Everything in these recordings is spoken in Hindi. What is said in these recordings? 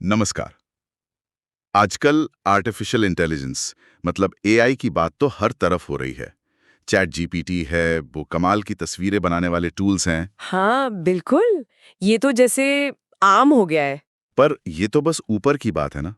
नमस्कार। आजकल आर्टिफिशियल इंटेलिजेंस मतलब एआई की बात तो हर तरफ हो रही है। चैट जीपीटी है, वो कमाल की तस्वीरें बनाने वाले टूल्स हैं। हाँ, बिल्कुल। ये तो जैसे आम हो गया है। पर ये तो बस ऊपर की बात है ना।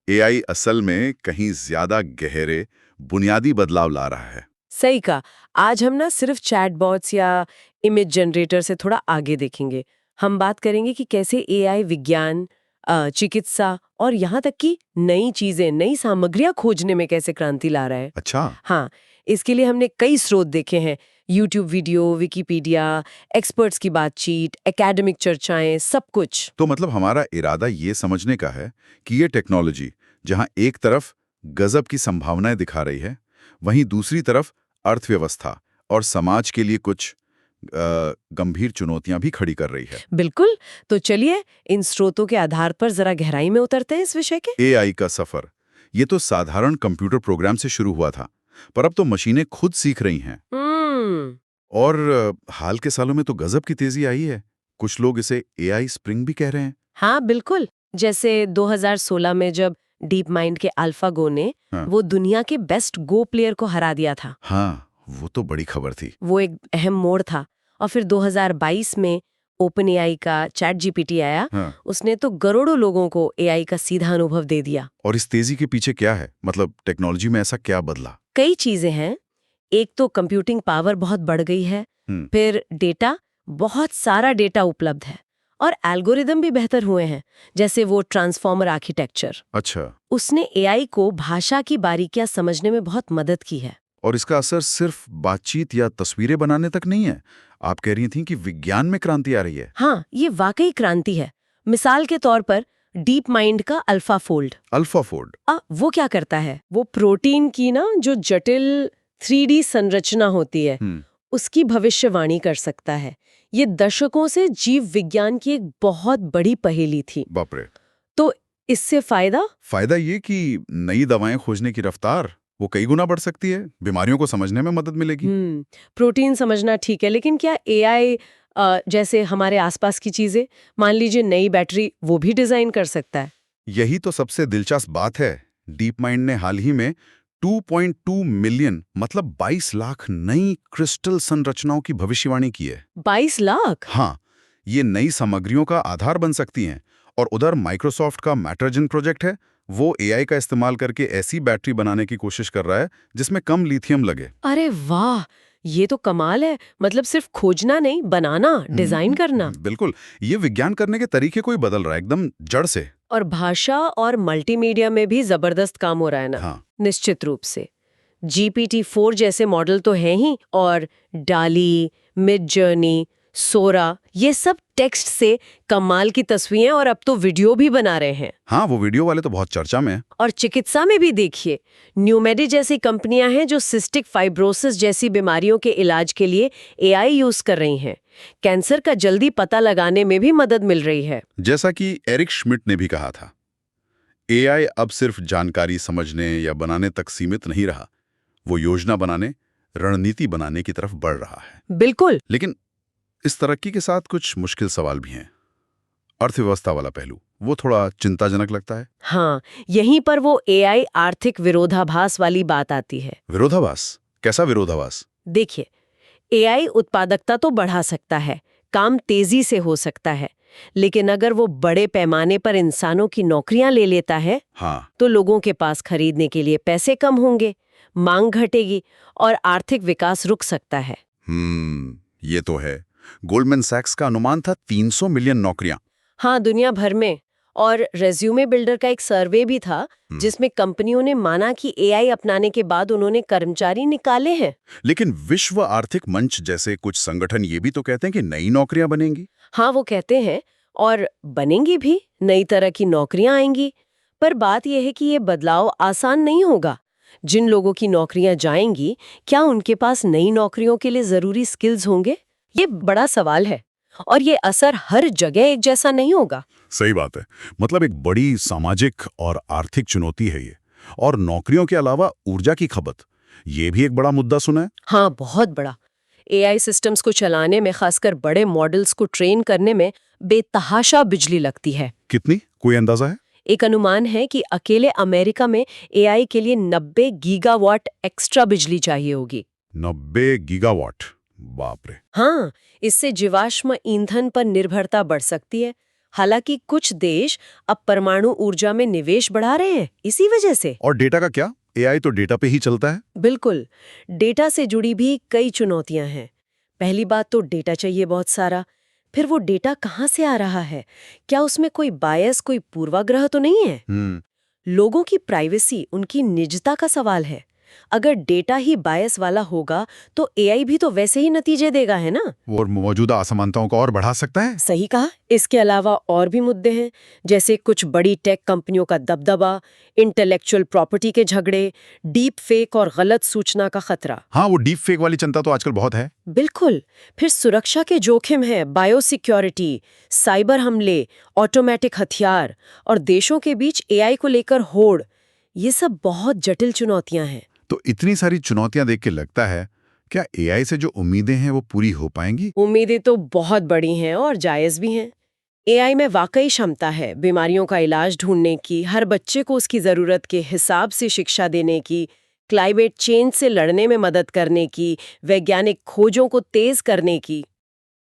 एआई असल में कहीं ज्यादा गहरे, बुनियादी बदलाव ला रहा है। सही कहा। आज हम ना सिर्फ चैटबॉट्स या इमेज जनरेटर से थोड़ा आगे देखेंगे। हम बात करेंगे कि कैसे एआई विज्ञान, चिकित्सा और यहाँ तक कि नई चीजें, नई सामग्रियां खोजने में कैसे क्रांति ला रहा है। अच्छा, हाँ, इसके लिए हमने कई स्रोत देखे हैं। यूट्यूब वीडियो, विकिपीडिया, एक्सपर्ट्स की बातचीत, एकेडमिक चर्चाएं, सब कुछ। तो मतलब हमारा इरादा ये समझने का है कि ये टेक्नोलॉजी जहां एक तरफ गजब की संभावनाएं दिखा रही है, वहीं दूसरी तरफ अर्थव्यवस्था और समाज के लिए कुछ गंभीर चुनौतियां भी खड़ी कर रही है। बिल्कुल। तो चलिए इन स्रोतों के आधार पर जरा गहराई में उतरते हैं इस विषय के। एआई का सफर ये तो साधारण कंप्यूटर प्रोग्राम से शुरू हुआ था, पर अब तो मशीनें खुद सीख रही हैं। हम्म। और हाल के सालों में तो गजब की तेजी आई है। कुछ लोग इसे एआई स्प्रिंग भी कह रहे हैं। हाँ, बिल्कुल। जैसे 2016 में जब डीप माइंड के अल्फागो ने हाँ, वो दुनिया के बेस्ट गो प्लेयर को हरा दिया था। हाँ, वो तो बड़ी खबर थी। वो एक अहम मोड़ था। और फिर 2022 में ओपन एआई का चैट जीपीटी आया। हाँ, उसने तो करोड़ों लोगों को एआई का सीधा अनुभव दे दिया। और इस तेजी के पीछे क्या है? मतलब टेक्नोलॉजी में ऐसा क्या बदला? कई चीजें हैं। एक तो कंप्यूटिंग पावर बहुत बढ़ गई है। हम्म, फिर डेटा, बहुत सारा डेटा उपलब्ध है। और एल्गोरिदम भी बेहतर हुए हैं, जैसे वो ट्रांसफॉर्मर आर्किटेक्चर। अच्छा। उसने एआई को भाषा की बारीकियां समझने में बहुत मदद की है। और इसका असर सिर्फ बातचीत या तस्वीरें बनाने तक नहीं है। आप कह रही थीं कि विज्ञान में क्रांति आ रही है। हाँ, ये वाकई क्रांति है। मिसाल के तौर पर डीप माइंड का अल्फा फोल्ड। अल्फाफोल्ड। वो क्या करता है? वो प्रोटीन की ना जो जटिल 3D संरचना होती है, हम्म, उसकी भविष्यवाणी कर सकता है। ये दशकों से जीव विज्ञान की एक बहुत बड़ी पहेली थी। बाप रे। तो इससे फायदा? फायदा ये कि नई दवाएं खोजने की रफ्तार वो कई गुना बढ़ सकती है, बीमारियों को समझने में मदद मिलेगी। प्रोटीन समझना ठीक है, लेकिन क्या एआई जैसे हमारे आसपास की चीजें, मान लीजिए नई बैटरी, वो भी डिजाइन कर सकता है? यही तो सबसे दिलचस्प बात है। डीप माइंड ने हाल ही में 2.2 मिलियन मतलब 22 लाख नई क्रिस्टल संरचनाओं की भविष्यवाणी की है। 22 लाख? हाँ, ये नई सामग्रियों का आधार बन सकती हैं। और उधर माइक्रोसॉफ्ट का मैटरजन प्रोजेक्ट है, वो एआई का इस्तेमाल करके ऐसी बैटरी बनाने की कोशिश कर रहा है जिसमें कम लिथियम लगे। अरे वाह, ये तो कमाल है। मतलब सिर्फ खोजना नहीं, बनाना, डिजाइन करना। बिल्कुल। ये विज्ञान करने के तरीके को ही बदल रहा है, एकदम जड़ से। और भाषा और मल्टीमीडिया में भी जबरदस्त काम हो रहा है ना। हाँ, निश्चित रूप से। GPT-4 जैसे मॉडल तो हैं ही, और डाली, मिड जर्नी, सोरा, ये सब टेक्स्ट से कमाल की तस्वीरें और अब तो वीडियो भी बना रहे हैं। हाँ, वो वीडियो वाले तो बहुत चर्चा में हैं। और चिकित्सा में भी देखिए, न्यूमेडी जैसी कंपनियां हैं जो सिस्टिक फाइब्रोसिस जैसी बीमारियों के इलाज के लिए एआई यूज कर रही हैं। कैंसर का जल्दी पता लगाने में भी मदद मिल रही है। जैसा कि एरिक श्मिट ने भी कहा था, एआई अब सिर्फ जानकारी समझने या बनाने तक सीमित नहीं रहा, वो योजना बनाने, रणनीति बनाने की तरफ बढ़ रहा है। बिल्कुल। लेकिन इस तरक्की के साथ कुछ मुश्किल सवाल भी हैं। अर्थव्यवस्था वाला पहलू वो थोड़ा चिंताजनक लगता है। हाँ, यहीं पर वो एआई आर्थिक विरोधाभास वाली बात आती है। विरोधाभास? कैसा विरोधाभास? देखिए, एआई उत्पादकता तो बढ़ा सकता है, काम तेजी से हो सकता है, लेकिन अगर वो बड़े पैमाने पर इंसानों की नौकरियां ले लेता है, हाँ, तो लोगों के पास खरीदने के लिए पैसे कम होंगे, मांग घटेगी और आर्थिक विकास रुक सकता है। ये तो है। गोल्डमैन सैक्स का अनुमान था 300 मिलियन नौकरियां। हाँ, दुनिया भर में। और रेज्यूमे बिल्डर का एक सर्वे भी था, जिसमें कंपनियों ने माना कि एआई अपनाने के बाद उन्होंने कर्मचारी निकाले हैं। लेकिन विश्व आर्थिक मंच जैसे कुछ संगठन ये भी तो कहते हैं कि नई नौकरियां बनेंगी। हाँ, वो कहते हैं, और बनेंगी भी, नई तरह की नौकरियां आएंगी। पर बात यह है कि ये बदलाव आसान नहीं होगा। जिन लोगों की नौकरियां जाएंगी, क्या उनके पास नई नौकरियों के लिए जरूरी स्किल्स होंगे? ये बड़ा सवाल है। और ये असर हर जगह एक जैसा नहीं होगा। सही बात है। मतलब एक बड़ी सामाजिक और आर्थिक चुनौती है ये। और नौकरियों के अलावा ऊर्जा की खपत, ये भी एक बड़ा मुद्दा सुना है। हाँ, बहुत बड़ा। एआई सिस्टम्स को चलाने में, खासकर बड़े मॉडल्स को ट्रेन करने में बेतहाशा बिजली लगती है। कितनी, कोई अंदाजा है? एक अनुमान है कि अकेले अमेरिका में एआई के लिए 90 गीगावाट एक्स्ट्रा बिजली चाहिए होगी। 90 गीगावाट, बाप रे। हाँ, इससे जीवाश्म ईंधन पर निर्भरता बढ़ सकती है। हालांकि कुछ देश अब परमाणु ऊर्जा में निवेश बढ़ा रहे हैं इसी वजह से। और डेटा का क्या? एआई तो डेटा पे ही चलता है। बिल्कुल, डेटा से जुड़ी भी कई चुनौतियां हैं। पहली बात तो डेटा चाहिए बहुत सारा। फिर वो डेटा कहाँ से आ रहा है? क्या उसमें कोई बायस, कोई पूर्वाग्रह तो नहीं है? लोगों की प्राइवेसी, उनकी निजता का सवाल है। अगर डेटा ही बायस वाला होगा तो एआई भी तो वैसे ही नतीजे देगा, है ना? और मौजूदा असमानताओं को और बढ़ा सकता है। सही कहा। इसके अलावा और भी मुद्दे हैं, जैसे कुछ बड़ी टेक कंपनियों का दबदबा, इंटेलेक्चुअल प्रॉपर्टी के झगड़े, डीप फेक और गलत सूचना का खतरा। हाँ, वो डीप फेक वाली चिंता तो आजकल बहुत है। बिल्कुल। फिर सुरक्षा के जोखिम है, बायोसिक्योरिटी, साइबर हमले, ऑटोमेटिक हथियार और देशों के बीच एआई को लेकर होड़। ये सब बहुत जटिल चुनौतियां हैं। तो इतनी सारी चुनौतियां देख के लगता है, क्या एआई से जो उम्मीदें हैं वो पूरी हो पाएंगी? उम्मीदें तो बहुत बड़ी हैं और जायज भी हैं। एआई में वाकई क्षमता है बीमारियों का इलाज ढूंढने की, हर बच्चे को उसकी जरूरत के हिसाब से शिक्षा देने की, क्लाइमेट चेंज से लड़ने में मदद करने की, वैज्ञानिक खोजों को तेज करने की।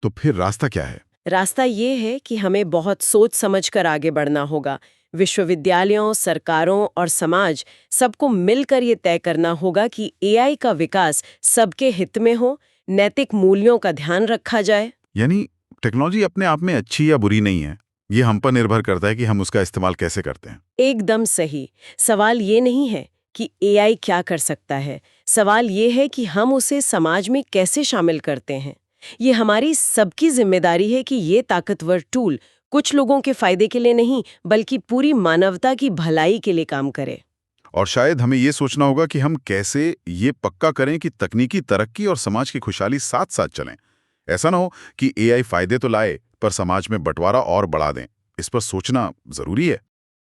तो फिर रास्ता क्या है? रास्ता ये है कि हमें बहुत सोच समझकर आगे बढ़ना होगा। विश्वविद्यालयों, सरकारों और समाज सबको मिलकर ये तय करना होगा कि एआई का विकास सबके हित में हो, नैतिक मूल्यों का ध्यान रखा जाए। यानी टेक्नोलॉजी अपने आप में अच्छी या बुरी नहीं है, ये हम पर निर्भर करता है कि हम उसका इस्तेमाल कैसे करते हैं। एकदम सही। सवाल ये नहीं है कि एआई क्या कर सकता है, सवाल ये है कि हम उसे समाज में कैसे शामिल करते हैं। ये हमारी सबकी जिम्मेदारी है कि ये ताकतवर टूल कुछ लोगों के फायदे के लिए नहीं, बल्कि पूरी मानवता की भलाई के लिए काम करे। और शायद हमें ये सोचना होगा कि हम कैसे ये पक्का करें कि तकनीकी तरक्की और समाज की खुशहाली साथ साथ चलें। ऐसा ना हो कि एआई फायदे तो लाए पर समाज में बंटवारा और बढ़ा दें। इस पर सोचना जरूरी है।